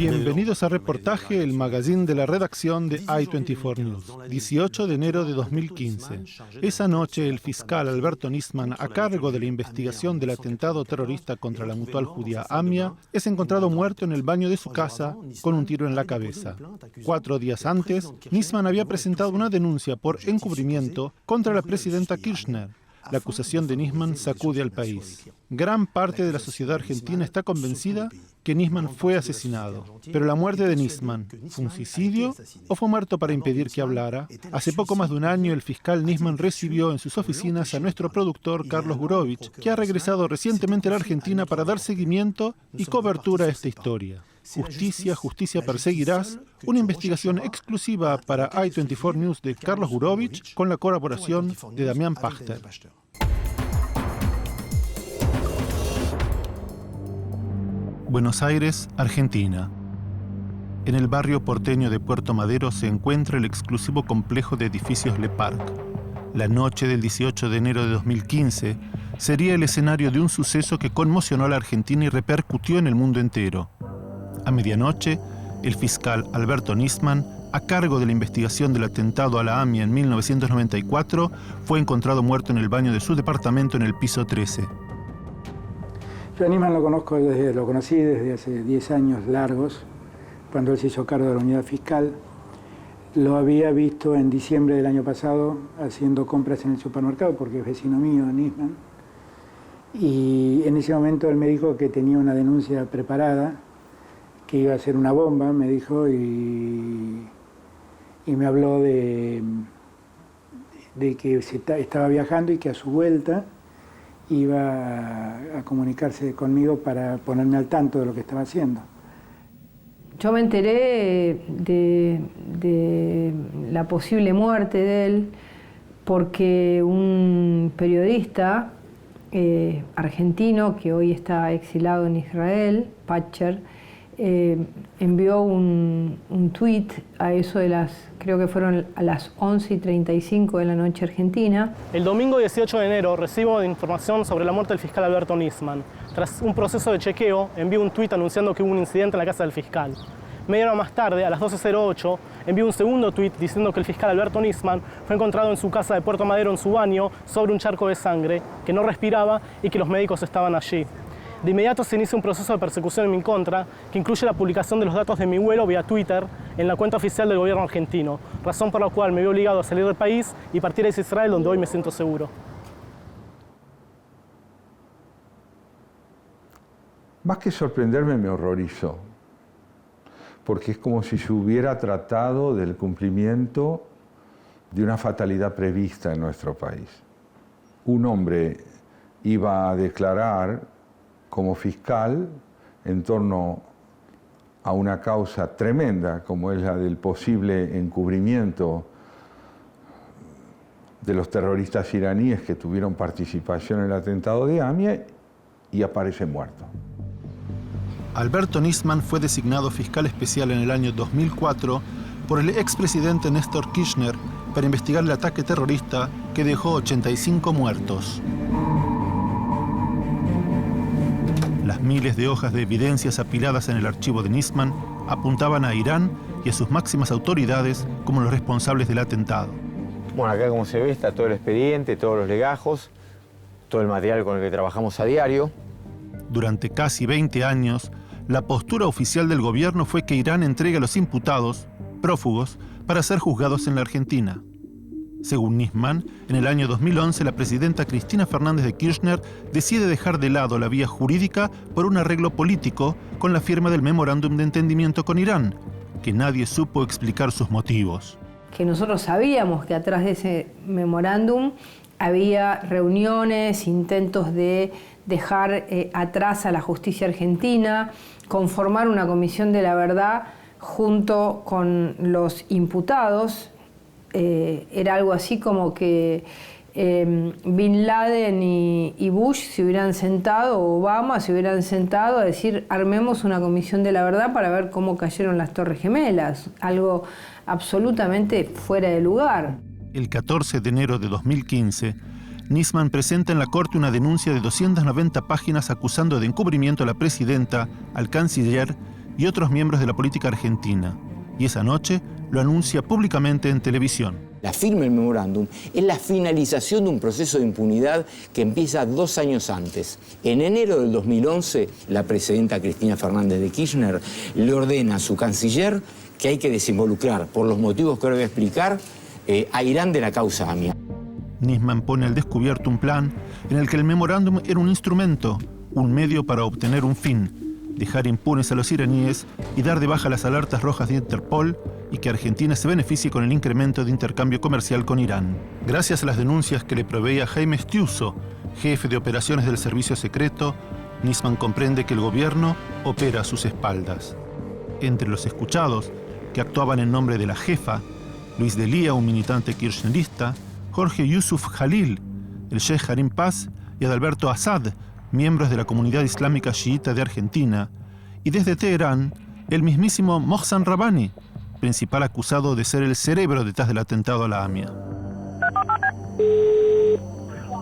Bienvenidos a Reportaje, el magazine de la redacción de i24 News, 18 de enero de 2015. Esa noche, el fiscal Alberto Nisman, a cargo de la investigación del atentado terrorista contra la mutual judía AMIA, es encontrado muerto en el baño de su casa con un tiro en la cabeza. 4 días antes, Nisman había presentado una denuncia por encubrimiento contra la presidenta Kirchner. La acusación de Nisman sacude al país. Gran parte de la sociedad argentina está convencida que Nisman fue asesinado. Pero la muerte de Nisman, ¿fue un suicidio o fue muerto para impedir que hablara? Hace poco más de un año, el fiscal Nisman recibió en sus oficinas a nuestro productor Carlos Gurovich, que ha regresado recientemente a la Argentina para dar seguimiento y cobertura a esta historia. Justicia, justicia perseguirás, una investigación exclusiva para i24 News de Carlos Gurovich con la colaboración de Damián Pachter. Buenos Aires, Argentina. En el barrio porteño de Puerto Madero se encuentra el exclusivo complejo de edificios Le Parc. La noche del 18 de enero de 2015 sería el escenario de un suceso que conmocionó a la Argentina y repercutió en el mundo entero. A medianoche, el fiscal Alberto Nisman, a cargo de la investigación del atentado a la AMIA en 1994, fue encontrado muerto en el baño de su departamento en el piso 13. Yo a Nisman lo conocí desde hace 10 años largos, cuando él se hizo cargo de la unidad fiscal. Lo había visto en diciembre del año pasado haciendo compras en el supermercado, porque es vecino mío, Nisman. Y en ese momento él me dijo que tenía una denuncia preparada, que iba a ser una bomba, me dijo, y me habló de que estaba viajando y que a su vuelta iba a comunicarse conmigo para ponerme al tanto de lo que estaba haciendo. Yo me enteré de la posible muerte de él porque un periodista argentino que hoy está exilado en Israel, Pachter, envió un tuit a eso de creo que fueron a las 11:35 de la noche argentina. El domingo 18 de enero recibo información sobre la muerte del fiscal Alberto Nisman. Tras un proceso de chequeo, envío un tuit anunciando que hubo un incidente en la casa del fiscal. Media hora más tarde, a las 12:08, envío un segundo tuit diciendo que el fiscal Alberto Nisman fue encontrado en su casa de Puerto Madero, en su baño, sobre un charco de sangre, que no respiraba y que los médicos estaban allí. De inmediato se inicia un proceso de persecución en mi contra, que incluye la publicación de los datos de mi vuelo vía Twitter en la cuenta oficial del gobierno argentino, razón por la cual me vi obligado a salir del país y partir hacia Israel, donde hoy me siento seguro. Más que sorprenderme, me horrorizó, porque es como si se hubiera tratado del cumplimiento de una fatalidad prevista en nuestro país. Un hombre iba a declarar como fiscal en torno a una causa tremenda como es la del posible encubrimiento de los terroristas iraníes que tuvieron participación en el atentado de AMIA, y aparece muerto. Alberto Nisman fue designado fiscal especial en el año 2004 por el expresidente Néstor Kirchner para investigar el ataque terrorista que dejó 85 muertos. Las miles de hojas de evidencias apiladas en el archivo de Nisman apuntaban a Irán y a sus máximas autoridades como los responsables del atentado. Bueno, acá como se ve está todo el expediente, todos los legajos, todo el material con el que trabajamos a diario. Durante casi 20 años, la postura oficial del gobierno fue que Irán entregue a los imputados, prófugos, para ser juzgados en la Argentina. Según Nisman, en el año 2011 la presidenta Cristina Fernández de Kirchner decide dejar de lado la vía jurídica por un arreglo político con la firma del memorándum de entendimiento con Irán, que nadie supo explicar sus motivos. Que nosotros sabíamos que atrás de ese memorándum había reuniones, intentos de dejar atrás a la justicia argentina, conformar una comisión de la verdad junto con los imputados. Era algo así como que Bin Laden y Bush se hubieran sentado, o Obama se hubieran sentado a decir armemos una comisión de la verdad para ver cómo cayeron las Torres Gemelas, algo absolutamente fuera de lugar. El 14 de enero de 2015, Nisman presenta en la Corte una denuncia de 290 páginas acusando de encubrimiento a la presidenta, al canciller y otros miembros de la política argentina, y esa noche lo anuncia públicamente en televisión. La firma del memorándum es la finalización de un proceso de impunidad que empieza 2 años antes. En enero del 2011, la presidenta Cristina Fernández de Kirchner le ordena a su canciller que hay que desinvolucrar, por los motivos que ahora voy a explicar, a Irán de la causa AMIA. Nisman pone al descubierto un plan en el que el memorándum era un instrumento, un medio para obtener un fin: dejar impunes a los iraníes y dar de baja las alertas rojas de Interpol, y que Argentina se beneficie con el incremento de intercambio comercial con Irán. Gracias a las denuncias que le proveía Jaime Estiuso, jefe de operaciones del servicio secreto, Nisman comprende que el gobierno opera a sus espaldas. Entre los escuchados, que actuaban en nombre de la jefa, Luis Delía, un militante kirchnerista, Jorge Yusuf Jalil, el Sheikh Harim Paz y Adalberto Assad, miembros de la comunidad islámica chiita de Argentina, y desde Teherán, el mismísimo Mohsen Rabbani, principal acusado de ser el cerebro detrás del atentado a la AMIA.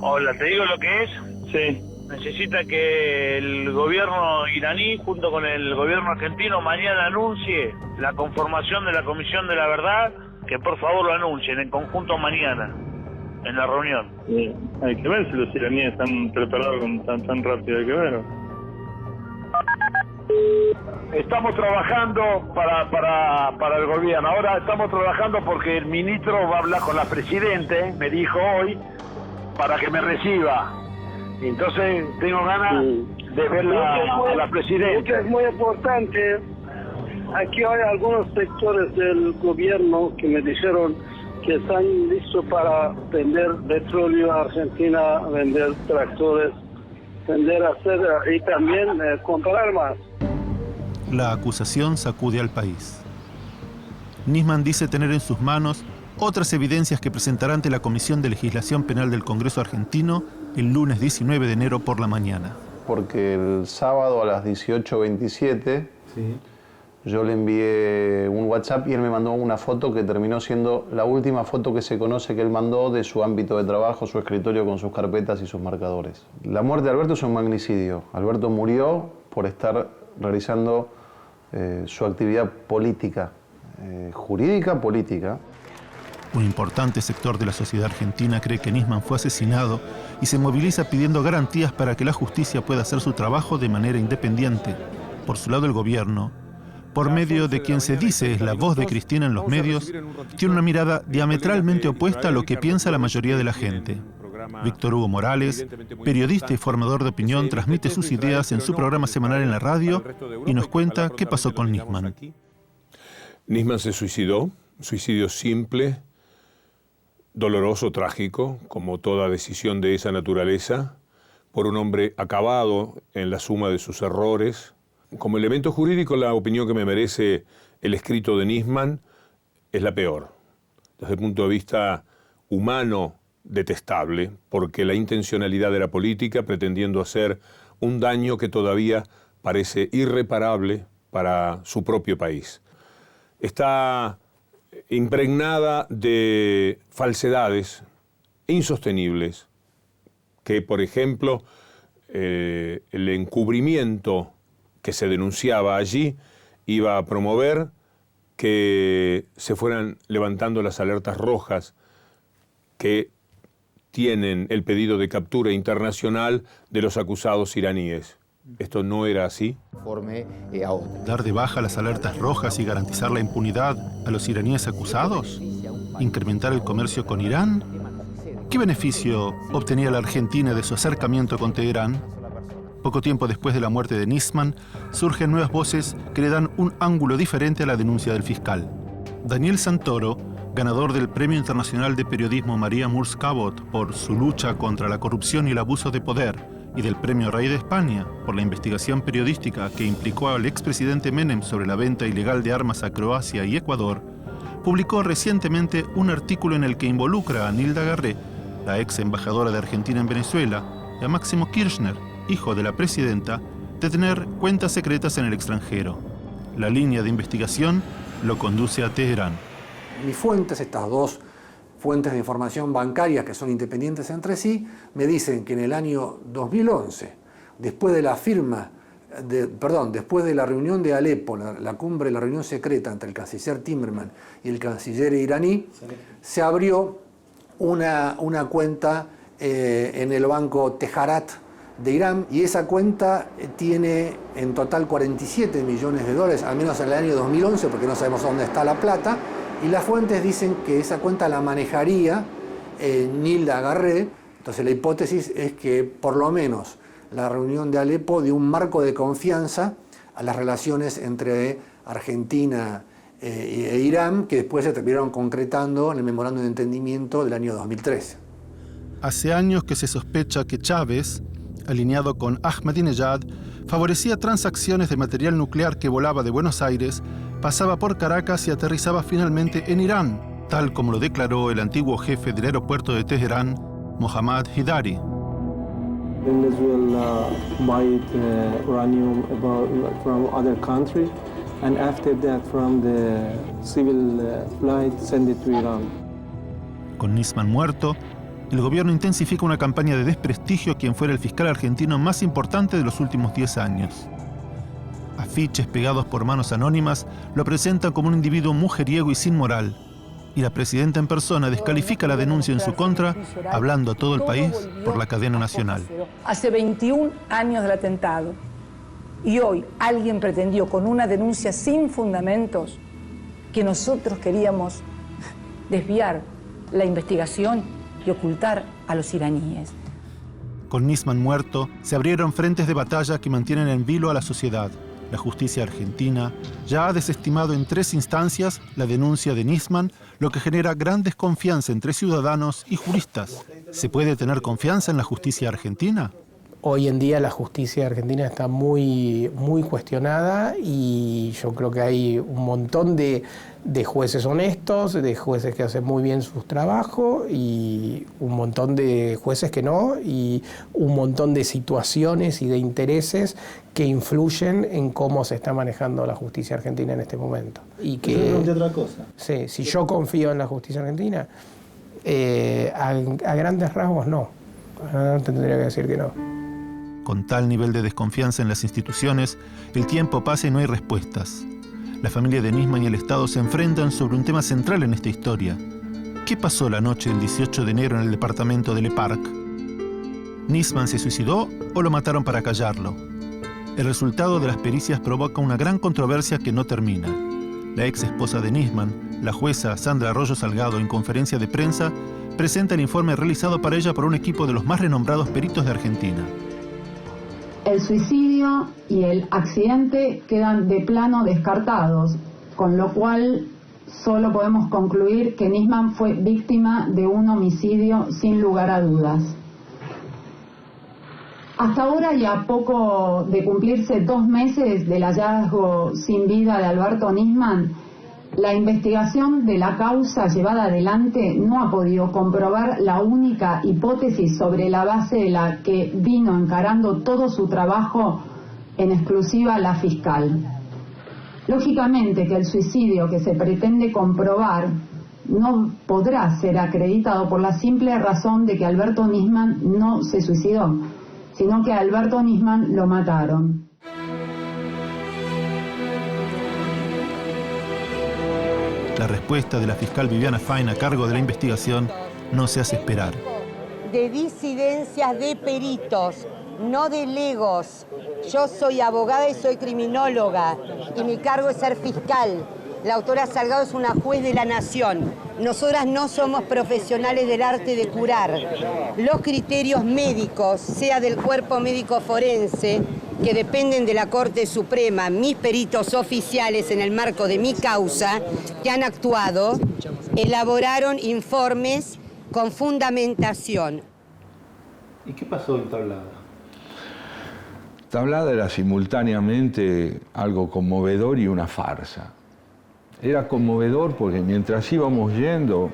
Hola, ¿te digo lo que es? Sí. Necesita que el gobierno iraní, junto con el gobierno argentino, mañana anuncie la conformación de la Comisión de la Verdad, que por favor lo anuncien en conjunto mañana, en la reunión. Sí, hay que ver si los iraníes están preparados tan rápido, hay que ver. Estamos trabajando para el gobierno. Ahora estamos trabajando porque el ministro va a hablar con la presidente, me dijo hoy, para que me reciba. Entonces tengo ganas de ver a la presidenta. Es muy importante. Aquí hay algunos sectores del gobierno que me dijeron que están listos para vender petróleo a Argentina, vender tractores, vender acero y también comprar más. La acusación sacude al país. Nisman dice tener en sus manos otras evidencias que presentará ante la Comisión de Legislación Penal del Congreso argentino el lunes 19 de enero por la mañana. Porque el sábado a las 18:27 yo le envié un WhatsApp y él me mandó una foto que terminó siendo la última foto que se conoce que él mandó de su ámbito de trabajo, su escritorio con sus carpetas y sus marcadores. La muerte de Alberto es un magnicidio. Alberto murió por estar realizando su actividad política, jurídica política. Un importante sector de la sociedad argentina cree que Nisman fue asesinado y se moviliza pidiendo garantías para que la justicia pueda hacer su trabajo de manera independiente. Por su lado, el gobierno, por medio de quien se dice es la voz de Cristina en los medios, tiene una mirada diametralmente opuesta a lo que piensa la mayoría de la gente. Víctor Hugo Morales, periodista y formador de opinión, transmite sus ideas en su programa semanal en la radio y nos cuenta qué pasó con Nisman. Nisman se suicidó, suicidio simple, doloroso, trágico, como toda decisión de esa naturaleza, por un hombre acabado en la suma de sus errores. Como elemento jurídico, la opinión que me merece el escrito de Nisman es la peor. Desde el punto de vista humano, detestable, porque la intencionalidad de la política pretendiendo hacer un daño que todavía parece irreparable para su propio país. Está impregnada de falsedades insostenibles, que por ejemplo el encubrimiento que se denunciaba allí iba a promover que se fueran levantando las alertas rojas que tienen el pedido de captura internacional de los acusados iraníes. Esto no era así. ¿Dar de baja las alertas rojas y garantizar la impunidad a los iraníes acusados? ¿Incrementar el comercio con Irán? ¿Qué beneficio obtenía la Argentina de su acercamiento con Teherán? Poco tiempo después de la muerte de Nisman, surgen nuevas voces que le dan un ángulo diferente a la denuncia del fiscal. Daniel Santoro, ganador del Premio Internacional de Periodismo María Murs Cabot por su lucha contra la corrupción y el abuso de poder, y del Premio Rey de España por la investigación periodística que implicó al expresidente Menem sobre la venta ilegal de armas a Croacia y Ecuador, publicó recientemente un artículo en el que involucra a Nilda Garré, la ex embajadora de Argentina en Venezuela, y a Máximo Kirchner, hijo de la presidenta, de tener cuentas secretas en el extranjero. La línea de investigación lo conduce a Teherán. Mis fuentes, estas dos fuentes de información bancarias que son independientes entre sí, me dicen que en el año 2011, después de la firma después de la reunión de Alepo, la cumbre, la reunión secreta entre el canciller Timmermans y el canciller iraní, se abrió una cuenta en el banco Tejarat de Irán, y esa cuenta tiene en total 47 millones de dólares, al menos en el año 2011, porque no sabemos dónde está la plata, y las fuentes dicen que esa cuenta la manejaría Nilda Garré. Entonces la hipótesis es que por lo menos la reunión de Alepo dio un marco de confianza a las relaciones entre Argentina e Irán, que después se terminaron concretando en el memorándum de entendimiento del año 2013. Hace años que se sospecha que Chávez, alineado con Ahmadinejad, favorecía transacciones de material nuclear que volaba de Buenos Aires, pasaba por Caracas y aterrizaba finalmente en Irán, tal como lo declaró el antiguo jefe del aeropuerto de Teherán, Mohammad Hidari. Venezuela buy uranium from other countries, and after that from the civil flight send it to Iran. Con Nisman muerto, el gobierno intensifica una campaña de desprestigio a quien fuera el fiscal argentino más importante de los últimos 10 años. Afiches pegados por manos anónimas lo presentan como un individuo mujeriego y sin moral, y la presidenta en persona descalifica la denuncia en su contra, hablando a todo el país por la cadena nacional. Hace 21 años del atentado, y hoy alguien pretendió con una denuncia sin fundamentos que nosotros queríamos desviar la investigación y ocultar a los iraníes. Con Nisman muerto, se abrieron frentes de batalla que mantienen en vilo a la sociedad. La justicia argentina ya ha desestimado en 3 instancias la denuncia de Nisman, lo que genera gran desconfianza entre ciudadanos y juristas. ¿Se puede tener confianza en la justicia argentina? Hoy en día la justicia argentina está muy cuestionada, y yo creo que hay un montón de jueces honestos, de jueces que hacen muy bien su trabajo, y un montón de jueces que no, y un montón de situaciones y de intereses que influyen en cómo se está manejando la justicia argentina en este momento. Y que, ¿de otra cosa? Sí, si yo confío en la justicia argentina, a grandes rasgos no. Tendría que decir que no. Con tal nivel de desconfianza en las instituciones, el tiempo pasa y no hay respuestas. La familia de Nisman y el Estado se enfrentan sobre un tema central en esta historia. ¿Qué pasó la noche del 18 de enero en el departamento de Le Parc? ¿Nisman se suicidó o lo mataron para callarlo? El resultado de las pericias provoca una gran controversia que no termina. La ex esposa de Nisman, la jueza Sandra Arroyo Salgado, en conferencia de prensa, presenta el informe realizado para ella por un equipo de los más renombrados peritos de Argentina. El suicidio y el accidente quedan de plano descartados, con lo cual solo podemos concluir que Nisman fue víctima de un homicidio sin lugar a dudas. Hasta ahora, y a poco de cumplirse 2 meses del hallazgo sin vida de Alberto Nisman, la investigación de la causa llevada adelante no ha podido comprobar la única hipótesis sobre la base de la que vino encarando todo su trabajo en exclusiva la fiscal. Lógicamente que el suicidio que se pretende comprobar no podrá ser acreditado por la simple razón de que Alberto Nisman no se suicidó, sino que a Alberto Nisman lo mataron. La respuesta de la fiscal Viviana Fain a cargo de la investigación no se hace esperar. De disidencias de peritos, no de legos. Yo soy abogada y soy criminóloga, y mi cargo es ser fiscal. La autora Salgado es una juez de la nación. Nosotras no somos profesionales del arte de curar. Los criterios médicos, sea del cuerpo médico forense, que dependen de la Corte Suprema, mis peritos oficiales en el marco de mi causa, que han actuado, elaboraron informes con fundamentación. ¿Y qué pasó en Tablada? Tablada era simultáneamente algo conmovedor y una farsa. Era conmovedor porque mientras íbamos yendo,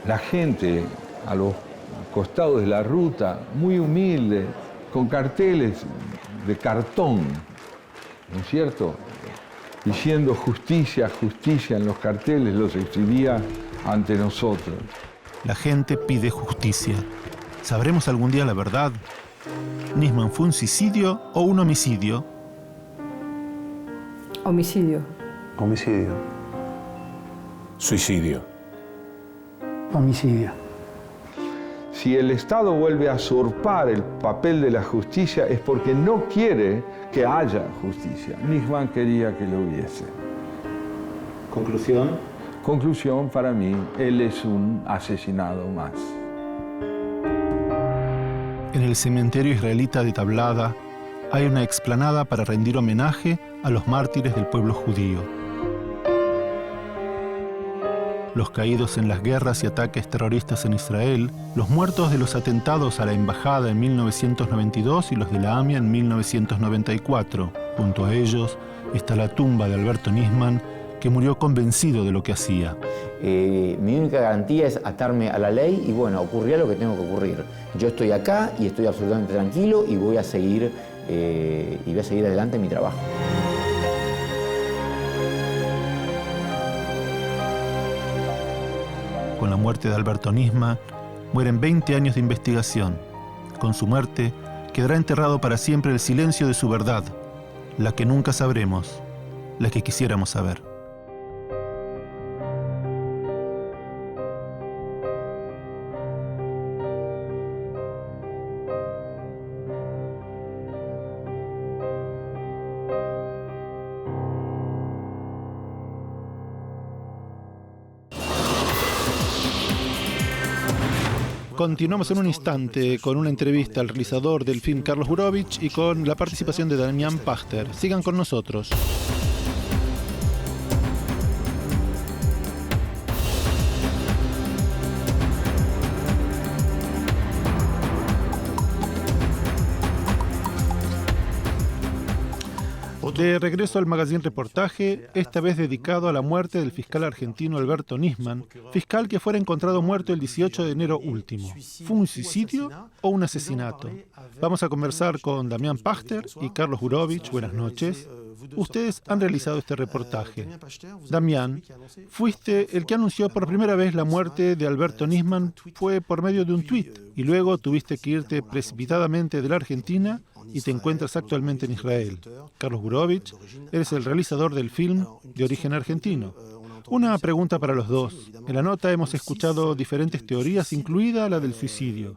la gente a los costados de la ruta, muy humilde, con carteles de cartón, ¿no es cierto?, diciendo justicia, justicia en los carteles, los exhibía ante nosotros. La gente pide justicia. ¿Sabremos algún día la verdad? ¿Nisman fue un suicidio o un homicidio? Homicidio. Homicidio. Suicidio. Homicidio. Si el Estado vuelve a usurpar el papel de la justicia es porque no quiere que haya justicia. Nisman quería que lo hubiese. ¿Conclusión? Conclusión, para mí, él es un asesinado más. En el cementerio israelita de Tablada hay una explanada para rendir homenaje a los mártires del pueblo judío. Los caídos en las guerras y ataques terroristas en Israel, los muertos de los atentados a la embajada en 1992 y los de la AMIA en 1994. Junto a ellos está la tumba de Alberto Nisman, que murió convencido de lo que hacía. Mi única garantía es atarme a la ley y bueno, ocurrirá lo que tengo que ocurrir. Yo estoy acá y estoy absolutamente tranquilo y voy a seguir adelante en mi trabajo. Con la muerte de Alberto Nisman, mueren 20 años de investigación. Con su muerte, quedará enterrado para siempre el silencio de su verdad, la que nunca sabremos, la que quisiéramos saber. Continuamos en un instante con una entrevista al realizador del film Carlos Gurevich y con la participación de Damián Pachter. Sigan con nosotros. De regreso al magazine reportaje, esta vez dedicado a la muerte del fiscal argentino Alberto Nisman, fiscal que fuera encontrado muerto el 18 de enero último. ¿Fue un suicidio o un asesinato? Vamos a conversar con Damián Pachter y Carlos Gurevich. Buenas noches. Ustedes han realizado este reportaje. Damián, fuiste el que anunció por primera vez la muerte de Alberto Nisman, fue por medio de un tuit, y luego tuviste que irte precipitadamente de la Argentina y te encuentras actualmente en Israel. Carlos Gurevich, eres el realizador del film de origen argentino. Una pregunta para los dos. En la nota hemos escuchado diferentes teorías, incluida la del suicidio.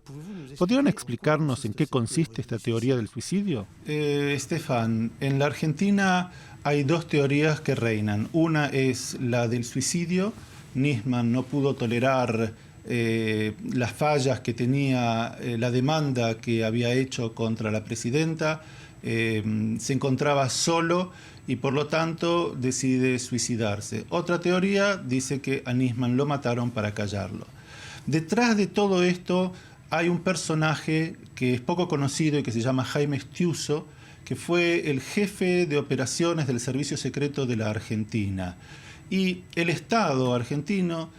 ¿Podrían explicarnos en qué consiste esta teoría del suicidio? Estefan, en la Argentina hay dos teorías que reinan. Una es la del suicidio. Nisman no pudo tolerar las fallas que tenía la demanda que había hecho contra la presidenta. Se encontraba solo y por lo tanto decide suicidarse. Otra teoría dice que a Nisman lo mataron para callarlo. Detrás de todo esto hay un personaje que es poco conocido y que se llama Jaime Estiuso, que fue el jefe de operaciones del Servicio Secreto de la Argentina. Y el Estado argentino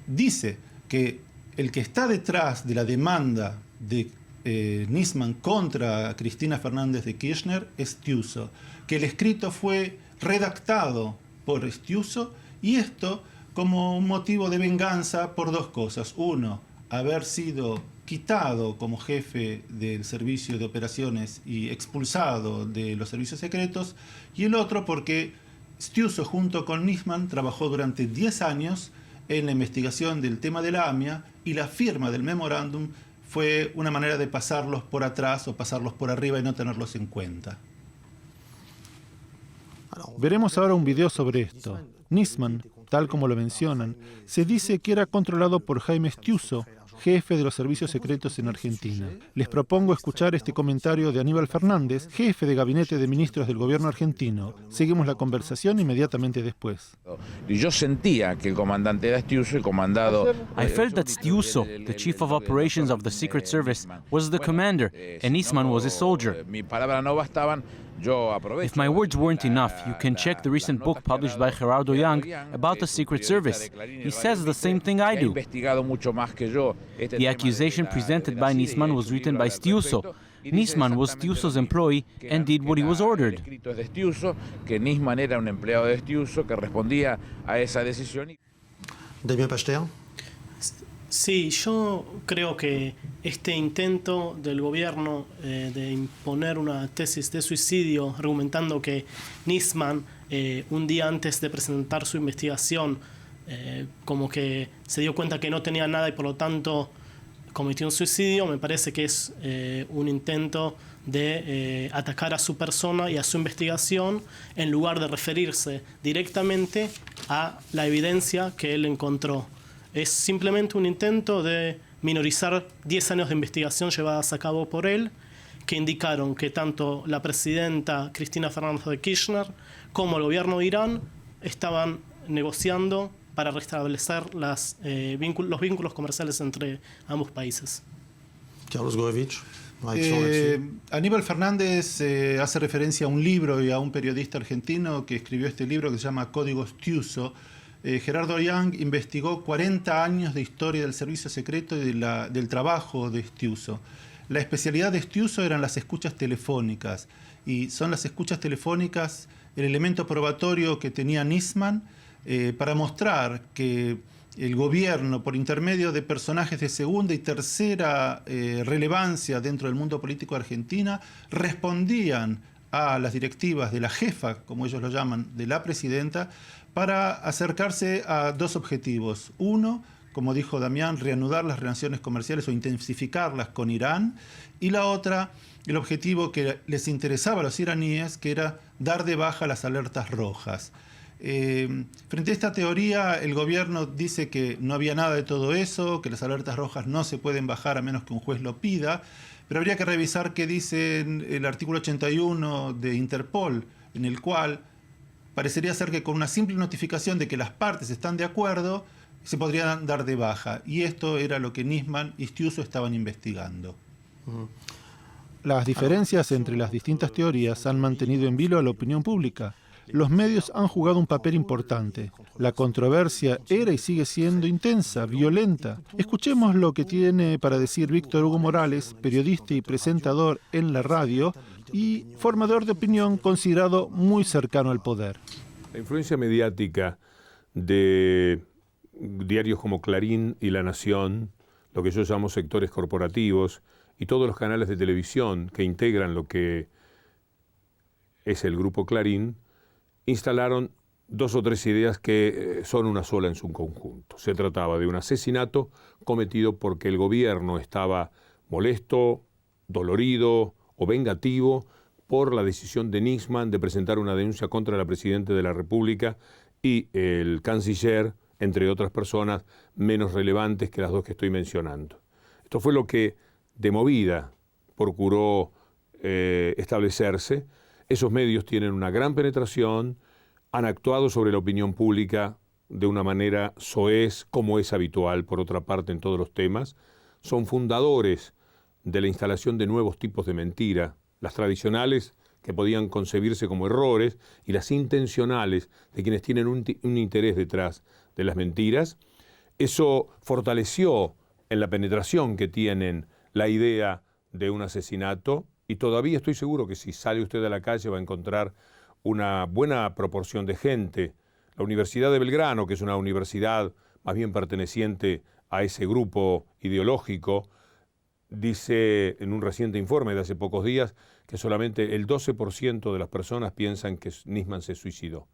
dice que el que está detrás de la demanda de Nisman contra Cristina Fernández de Kirchner es Estiuso, que el escrito fue redactado por Estiuso y esto como un motivo de venganza por dos cosas. Uno, haber sido quitado como jefe del servicio de operaciones y expulsado de los servicios secretos, y el otro porque Estiuso junto con Nisman trabajó durante 10 años en la investigación del tema de la AMIA y la firma del memorándum fue una manera de pasarlos por atrás o pasarlos por arriba y no tenerlos en cuenta. Veremos ahora un video sobre esto. Nisman, tal como lo mencionan, se dice que era controlado por Jaime Estiuso, jefe de los servicios secretos en Argentina. Les propongo escuchar este comentario de Aníbal Fernández, jefe de gabinete de ministros del gobierno argentino. Seguimos la conversación inmediatamente después. Yo sentía que el comandante era Estiuso y comandado... I felt that Estiuso, the chief of operations of the Secret Service, was the commander, and Nisman was a soldier. Mis palabras no bastaban. If my words weren't enough, you can check the recent book published by Gerardo Young about the Secret Service. He says the same thing I do. The accusation presented by Nisman was written by Estiuso. Nisman was Estiuso's employee and did what he was ordered. Que Nisman era un empleado de Estiuso que respondía a esa decisión. Damien Pachter? Sí, yo creo que este intento del gobierno de imponer una tesis de suicidio, argumentando que Nisman, un día antes de presentar su investigación, como que se dio cuenta que no tenía nada y por lo tanto cometió un suicidio, me parece que es un intento de atacar a su persona y a su investigación en lugar de referirse directamente a la evidencia que él encontró. Es simplemente un intento de minorizar 10 años de investigación llevadas a cabo por él, que indicaron que tanto la presidenta Cristina Fernández de Kirchner como el gobierno de Irán estaban negociando para restablecer los vínculos comerciales entre ambos países. Carlos Goevich. Aníbal Fernández hace referencia a un libro y a un periodista argentino que escribió este libro que se llama Códigos Stiuso. Gerardo Young investigó 40 años de historia del servicio secreto y del trabajo de Stiuso. La especialidad de Stiuso eran las escuchas telefónicas, y son las escuchas telefónicas el elemento probatorio que tenía Nisman para mostrar que el gobierno, por intermedio de personajes de segunda y tercera relevancia dentro del mundo político de Argentina, respondían a las directivas de la jefa, como ellos lo llaman, de la presidenta, para acercarse a dos objetivos. Uno, como dijo Damián, reanudar las relaciones comerciales o intensificarlas con Irán. Y la otra, el objetivo que les interesaba a los iraníes, que era dar de baja las alertas rojas. Frente a esta teoría, el gobierno dice que no había nada de todo eso, que las alertas rojas no se pueden bajar a menos que un juez lo pida, pero habría que revisar qué dice el artículo 81 de Interpol, en el cual parecería ser que con una simple notificación de que las partes están de acuerdo, se podrían dar de baja. Y esto era lo que Nisman y Stiuso estaban investigando. Las diferencias entre las distintas teorías han mantenido en vilo a la opinión pública. Los medios han jugado un papel importante. La controversia era y sigue siendo intensa, violenta. Escuchemos lo que tiene para decir Víctor Hugo Morales, periodista y presentador en la radio y formador de opinión considerado muy cercano al poder. La influencia mediática de diarios como Clarín y La Nación, lo que yo llamo sectores corporativos, y todos los canales de televisión que integran lo que es el grupo Clarín, instalaron dos o tres ideas que son una sola en su conjunto. Se trataba de un asesinato cometido porque el gobierno estaba molesto, dolorido o vengativo por la decisión de Nisman de presentar una denuncia contra la Presidenta de la República y el canciller, entre otras personas menos relevantes que las dos que estoy mencionando. Esto fue lo que de movida procuró establecerse. Esos medios tienen una gran penetración, han actuado sobre la opinión pública de una manera soez, como es habitual, por otra parte, en todos los temas. Son fundadores de la instalación de nuevos tipos de mentira, las tradicionales, que podían concebirse como errores, y las intencionales, de quienes tienen un interés detrás de las mentiras. Eso fortaleció en la penetración que tienen la idea de un asesinato, y todavía estoy seguro que si sale usted a la calle va a encontrar una buena proporción de gente. La Universidad de Belgrano, que es una universidad más bien perteneciente a ese grupo ideológico, dice en un reciente informe de hace pocos días que solamente el 12% de las personas piensan que Nisman se suicidó,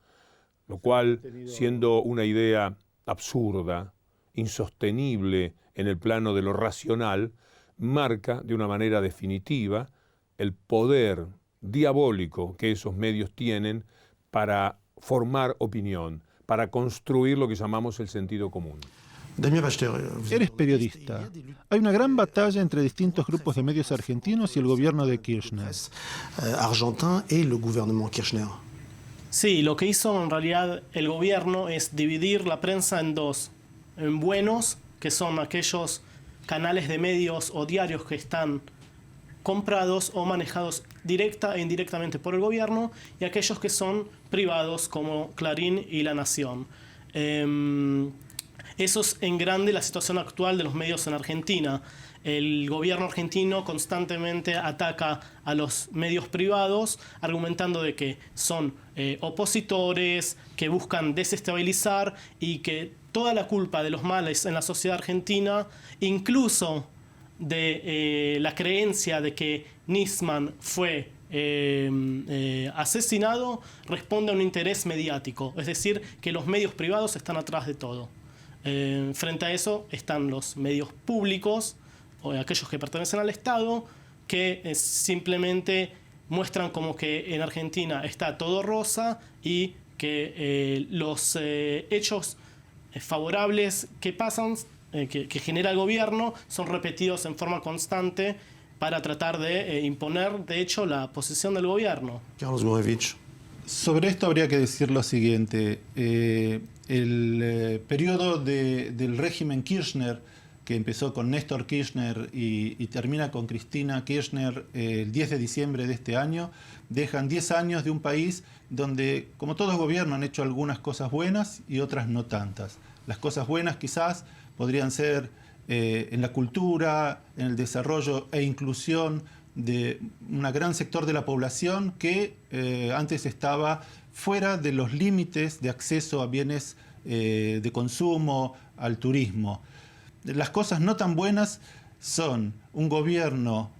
lo cual, siendo una idea absurda, insostenible en el plano de lo racional, marca de una manera definitiva el poder diabólico que esos medios tienen para formar opinión, para construir lo que llamamos el sentido común. Eres periodista. Hay una gran batalla entre distintos grupos de medios argentinos y el gobierno de Kirchner. Sí, lo que hizo en realidad el gobierno es dividir la prensa en dos. En buenos, que son aquellos canales de medios o diarios que están comprados o manejados directa e indirectamente por el gobierno, y aquellos que son privados como Clarín y La Nación. Eso es en grande la situación actual de los medios en Argentina. El gobierno argentino constantemente ataca a los medios privados, argumentando de que son opositores, que buscan desestabilizar y que toda la culpa de los males en la sociedad argentina, incluso de la creencia de que Nisman fue asesinado, responde a un interés mediático, es decir, que los medios privados están atrás de todo. Frente a eso están los medios públicos, o aquellos que pertenecen al Estado, que simplemente muestran como que en Argentina está todo rosa y que los hechos favorables que pasan, que genera el gobierno, son repetidos en forma constante para tratar de imponer, de hecho, la posición del gobierno. Carlos Goevich. Sobre esto habría que decir lo siguiente. El periodo del régimen Kirchner, que empezó con Néstor Kirchner y termina con Cristina Kirchner el 10 de diciembre de este año, dejan 10 años de un país donde, como todos gobiernos, han hecho algunas cosas buenas y otras no tantas. Las cosas buenas quizás podrían ser en la cultura, en el desarrollo e inclusión de un gran sector de la población que antes estaba fuera de los límites de acceso a bienes de consumo, al turismo. Las cosas no tan buenas son un gobierno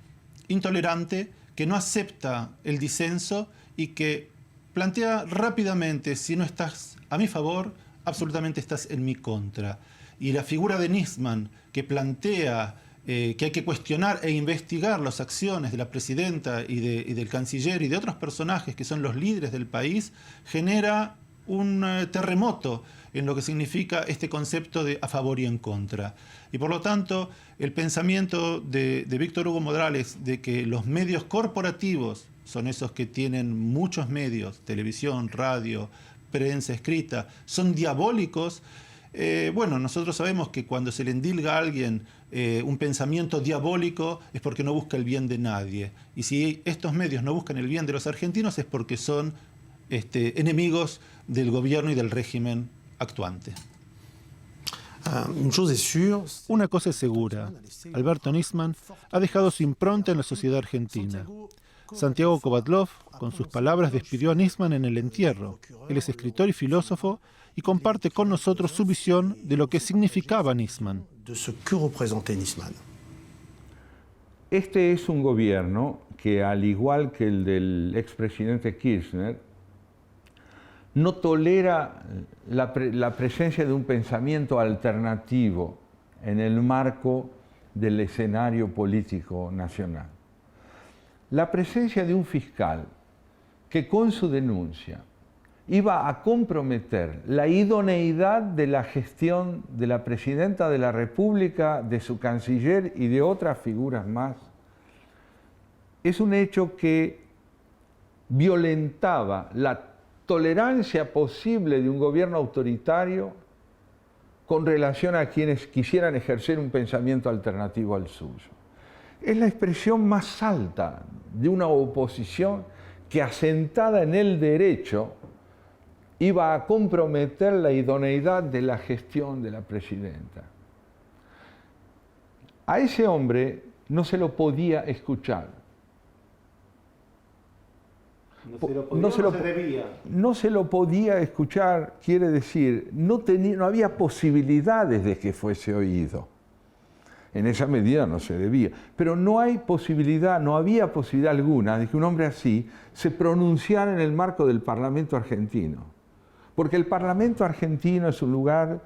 intolerante que no acepta el disenso y que plantea rápidamente: si no estás a mi favor, absolutamente estás en mi contra. Y la figura de Nisman, que plantea que hay que cuestionar e investigar las acciones de la presidenta y del canciller y de otros personajes que son los líderes del país, genera un terremoto en lo que significa este concepto de a favor y en contra. Y por lo tanto, el pensamiento de Víctor Hugo Morales de que los medios corporativos son esos que tienen muchos medios, televisión, radio, prensa escrita, son diabólicos. Bueno, nosotros sabemos que cuando se le endilga a alguien un pensamiento diabólico es porque no busca el bien de nadie. Y si estos medios no buscan el bien de los argentinos es porque son enemigos del gobierno y del régimen actuante. Una cosa es segura: Alberto Nisman ha dejado su impronta en la sociedad argentina. Santiago Kovadlov, con sus palabras, despidió a Nisman en el entierro. Él es escritor y filósofo y comparte con nosotros su visión de lo que significaba Nisman. Este es un gobierno que, al igual que el del expresidente Kirchner, no tolera la presencia de un pensamiento alternativo en el marco del escenario político nacional. La presencia de un fiscal que con su denuncia iba a comprometer la idoneidad de la gestión de la presidenta de la República, de su canciller y de otras figuras más, es un hecho que violentaba la tolerancia posible de un gobierno autoritario con relación a quienes quisieran ejercer un pensamiento alternativo al suyo. Es la expresión más alta de una oposición que, asentada en el derecho, iba a comprometer la idoneidad de la gestión de la presidenta. A ese hombre no se lo podía escuchar. No se lo podía escuchar, quiere decir, no había posibilidades de que fuese oído. En esa medida no se debía. Pero no había posibilidad alguna de que un hombre así se pronunciara en el marco del Parlamento argentino. Porque el Parlamento argentino es un lugar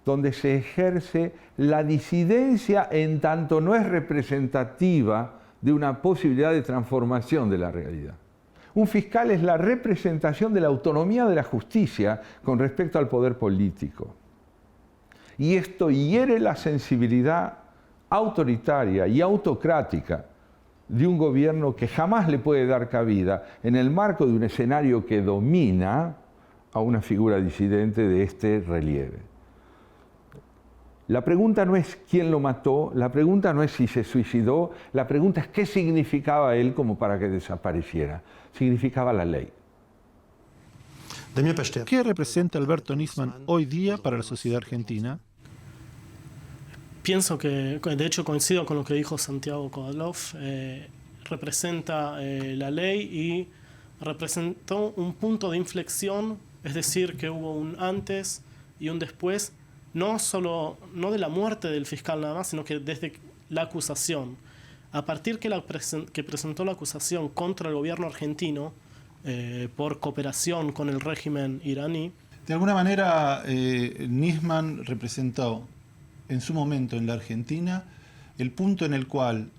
donde se ejerce la disidencia en tanto no es representativa de una posibilidad de transformación de la realidad. Un fiscal es la representación de la autonomía de la justicia con respecto al poder político. Y esto hiere la sensibilidad autoritaria y autocrática de un gobierno que jamás le puede dar cabida en el marco de un escenario que domina a una figura disidente de este relieve. La pregunta no es quién lo mató, la pregunta no es si se suicidó, la pregunta es qué significaba él como para que desapareciera. Significaba la ley. ¿Qué representa Alberto Nisman hoy día para la sociedad argentina? Pienso que, de hecho, coincido con lo que dijo Santiago Kovadlov. Representa la ley y representó un punto de inflexión, es decir, que hubo un antes y un después no de la muerte del fiscal nada más, sino que desde la acusación. A partir que presentó la acusación contra el gobierno argentino por cooperación con el régimen iraní. De alguna manera, Nisman representó en su momento en la Argentina el punto en el cual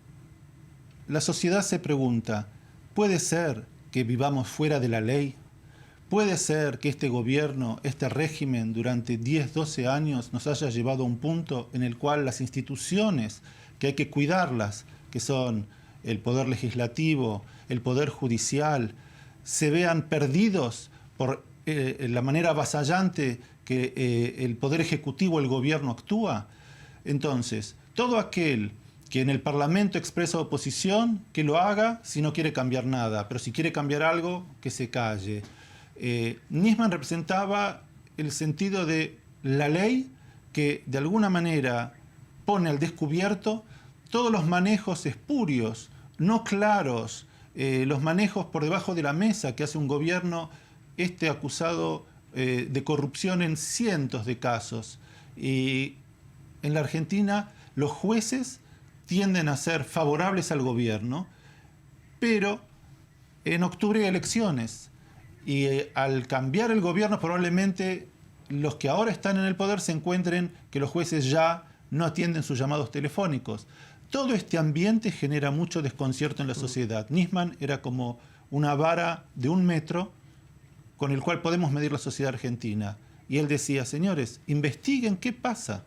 la sociedad se pregunta, ¿puede ser que vivamos fuera de la ley? ¿Puede ser que este gobierno, este régimen durante 10, 12 años nos haya llevado a un punto en el cual las instituciones que hay que cuidarlas, que son el poder legislativo, el poder judicial, se vean perdidos por la manera avasallante que el poder ejecutivo, el gobierno actúa? Entonces, todo aquel que en el Parlamento expresa oposición, que lo haga si no quiere cambiar nada, pero si quiere cambiar algo, que se calle. Nisman representaba el sentido de la ley que de alguna manera pone al descubierto todos los manejos espurios, no claros, los manejos por debajo de la mesa que hace un gobierno acusado de corrupción en cientos de casos. Y en la Argentina los jueces tienden a ser favorables al gobierno, pero en octubre hay elecciones y al cambiar el gobierno probablemente los que ahora están en el poder se encuentren que los jueces ya no atienden sus llamados telefónicos. Todo este ambiente genera mucho desconcierto en la sociedad. Nisman era como una vara de 1 metro con el cual podemos medir la sociedad argentina. Y él decía, señores, investiguen qué pasa.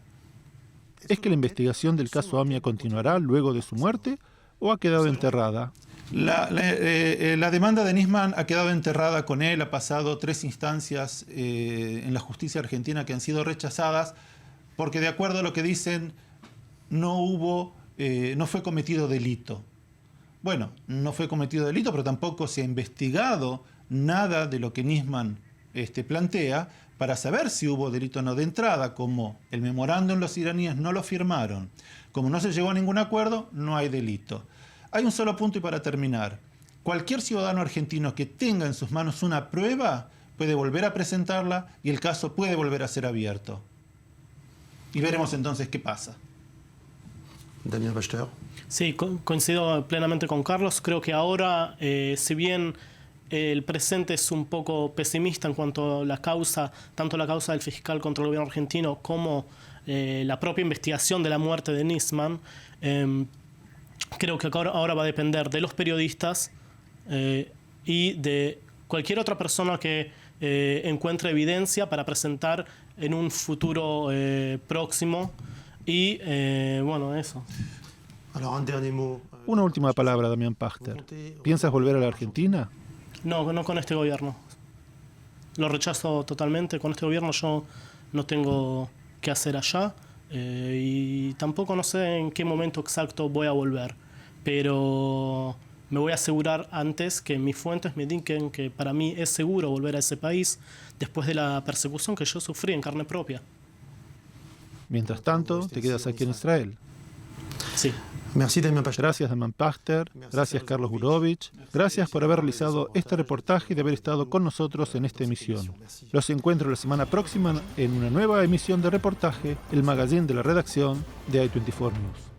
¿Es que la investigación del caso AMIA continuará luego de su muerte o ha quedado enterrada? La demanda de Nisman ha quedado enterrada con él, ha pasado 3 instancias en la justicia argentina que han sido rechazadas porque de acuerdo a lo que dicen no fue cometido delito. Bueno, no fue cometido delito, pero tampoco se ha investigado nada de lo que Nisman plantea para saber si hubo delito o no. De entrada, como el memorándum los iraníes no lo firmaron, como no se llegó a ningún acuerdo, no hay delito. Hay un solo punto y para terminar. Cualquier ciudadano argentino que tenga en sus manos una prueba puede volver a presentarla y el caso puede volver a ser abierto. Y veremos entonces qué pasa. Daniel Bachter. Sí, coincido plenamente con Carlos. Creo que ahora, si bien el presente es un poco pesimista en cuanto a la causa, tanto la causa del fiscal contra el gobierno argentino como la propia investigación de la muerte de Nisman, creo que ahora va a depender de los periodistas y de cualquier otra persona que encuentre evidencia para presentar en un futuro próximo. Y bueno, eso. Una última palabra, Damián Pachter. ¿Piensas volver a la Argentina? No con este gobierno. Lo rechazo totalmente. Con este gobierno yo no tengo qué hacer allá y tampoco no sé en qué momento exacto voy a volver. Pero me voy a asegurar antes que mis fuentes me indiquen que para mí es seguro volver a ese país después de la persecución que yo sufrí en carne propia. Mientras tanto, te quedas aquí en Israel. Sí. Gracias, Damián Pachter. Gracias, Carlos Gurevich. Gracias por haber realizado este reportaje y de haber estado con nosotros en esta emisión. Los encuentro la semana próxima en una nueva emisión de reportaje, el magazine de la redacción de i24 News.